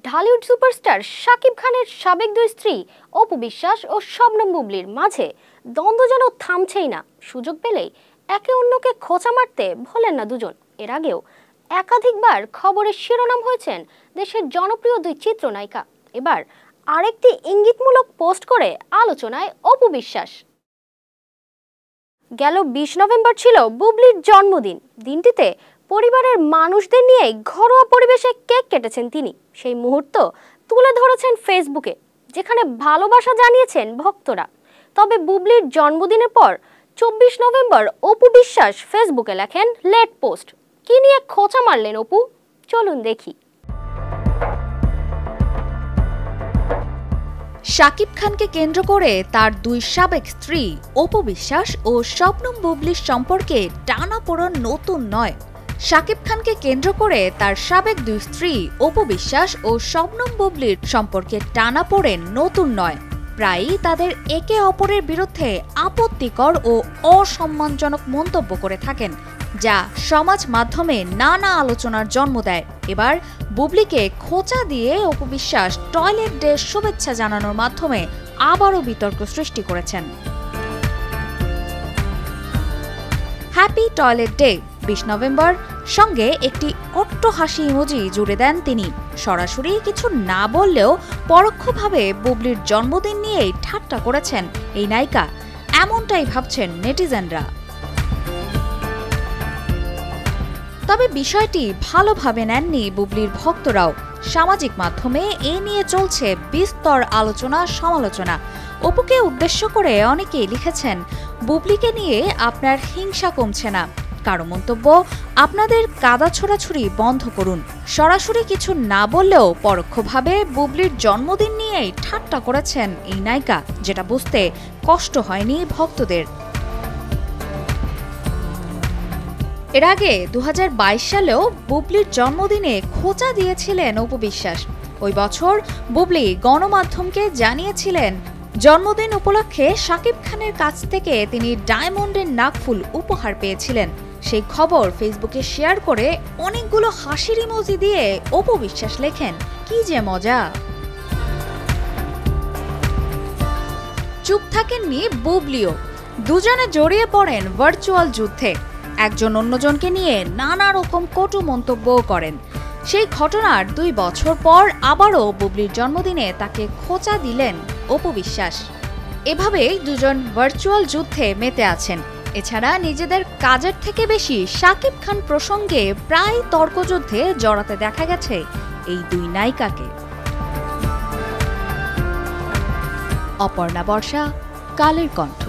Dhallywood superstar Shakib খানের সাবেক দুই স্ত্রী অপু বিশ্বাস ও শবনম বুবলির মাঝে দ্বন্দ্ব যেন থামছেই না। সুযোগ পেলেই একে অন্যকে খোঁচা মারতে ভোলেন না দুজন। এর আগেও একাধিকবার খবরের শিরোনাম হয়েছেন দেশের জনপ্রিয় দুই চিত্রনায়িকা। এবার আরেকটি ইঙ্গিতমূলক পোস্ট করে আলোচনায় অপু বিশ্বাস। গেল ২০ নভেম্বর ছিল বুবলির জন্মদিন। দিনটিতে পরিবারের মানুষদের নিয়ে ঘরোয়া পরিবেশে কেক কেটেছেন তিনি। সেই মুহূর্ত তুলে ধরেছেন ফেসবুকে, যেখানে ভালোবাসা জানিয়েছেন ভক্তরা। তবে বুবলির জন্মদিনের পর ২৪ নভেম্বর অপু বিশ্বাস ফেসবুকে লেখেন লেট পোস্ট। কি নিয়ে খোঁচা মারলেন অপু, চলুন দেখি। শাকিব খানকে কেন্দ্র করে তার দুই সাবেক স্ত্রী অপু বিশ্বাস ও শবনম বুবলির সম্পর্কে টানাপোড়েন নতুন নয়। শাকিব খানকে কেন্দ্র করে তার সাবেক দুই স্ত্রী অপু বিশ্বাস ও শবনম বুবলির সম্পর্কে টানাপোড়েন নতুন নয়। প্রায়ই তাদের একে অপরের বিরুদ্ধে আপত্তিকর ও অসম্মানজনক মন্তব্য করে থাকেন, যা সমাজ মাধ্যমে নানা আলোচনার জন্ম দেয়। এবার বুবলিকে খোঁচা দিয়ে অপু বিশ্বাস টয়লেট ডে শুভেচ্ছা জানানোর মাধ্যমে আবারও বিতর্ক সৃষ্টি করেছেন। হ্যাপি টয়লেট ডে ২০ নভেম্বর সঙ্গে একটি অট্ট হাসি ইমোজি জুড়ে দেন তিনি। সরাসরি কিছু না বললেও পরোক্ষভাবে বুবলির জন্মদিন নিয়েই ঠাট্টা করেছেন এই নায়িকা, এমনটাই ভাবছেন নেটিজেনরা। তবে বিষয়টি ভালোভাবে নেননি বুবলির ভক্তরাও। সামাজিক মাধ্যমে এ নিয়ে চলছে বিস্তর আলোচনা সমালোচনা। অপুকে উদ্দেশ্য করে অনেকেই লিখেছেন, বুবলিকে নিয়ে আপনার হিংসা কমছে না, কারো মন্তব্য আপনাদের কাদা ছোড়াছুড়ি বন্ধ করুন। সরাসরি কিছু না বললেও পরোক্ষভাবে বুবলির জন্মদিন নিয়েই ঠাট্টা করেছেন এই নায়িকা, যেটা বুঝতে কষ্ট হয়নি ভক্তদের। এর আগে ২০২২ সালেও বুবলির জন্মদিনে খোঁচা দিয়েছিলেন অপু বিশ্বাস। ওই বছর বুবলি গণমাধ্যমকে জানিয়েছিলেন, জন্মদিন উপলক্ষে শাকিব খানের কাছ থেকে তিনি ডায়মন্ডের নাকফুল উপহার পেয়েছিলেন। সেই খবর ফেসবুকে শেয়ার করে অনেকগুলো হাসির ইমোজি দিয়ে অপু বিশ্বাস লেখেন, কি যে মজা। চুপ থাকেননি বুবলিও, দুজনে জড়িয়ে পড়েন ভার্চুয়াল যুদ্ধে। একজন অন্যজনকে নিয়ে নানা রকম কটু মন্তব্যও করেন। সেই ঘটনার ২ বছর পর আবারও বুবলির জন্মদিনে তাকে খোঁচা দিলেন অপু বিশ্বাস। এভাবেই দুজন ভার্চুয়াল যুদ্ধে মেতে আছেন। এছাড়া নিজেদের কাজের থেকে বেশি শাকিব খান প্রসঙ্গে প্রায় তর্কযুদ্ধে জড়াতে দেখা গেছে এই দুই নায়িকাকে। অপর্ণা বর্ষা, কালের কণ্ঠ।